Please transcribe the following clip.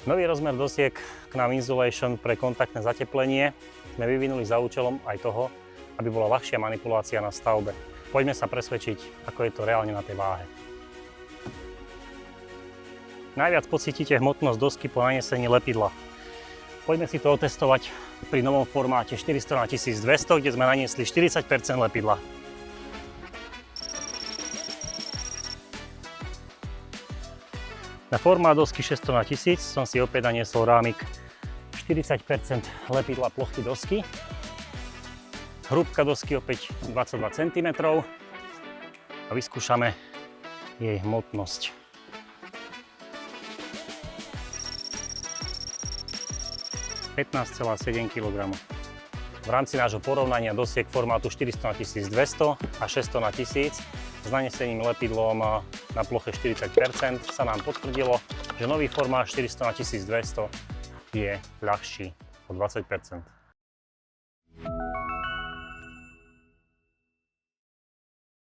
Nový rozmer dosiek k nám Insulation pre kontaktné zateplenie sme vyvinuli za účelom aj toho, aby bola ľahšia manipulácia na stavbe. Poďme sa presvedčiť, ako je to reálne na tej váhe. Najviac pocítite hmotnosť dosky po nanesení lepidla. Poďme si to otestovať pri novom formáte 400x1200, kde sme naniesli 40 % lepidla. Na formát dosky 600x1000 som si opäť naniesol rámik 40 % lepidla plochy dosky. Hrúbka dosky opäť 22 cm a vyskúšame jej hmotnosť. (15,7 kg). V rámci nášho porovnania dosiek formátu 400x1200 a 600x1000 s naneseným lepidlom na ploche 40 % sa nám potvrdilo, že nový formát 400x1200 je ľahší o 20 %.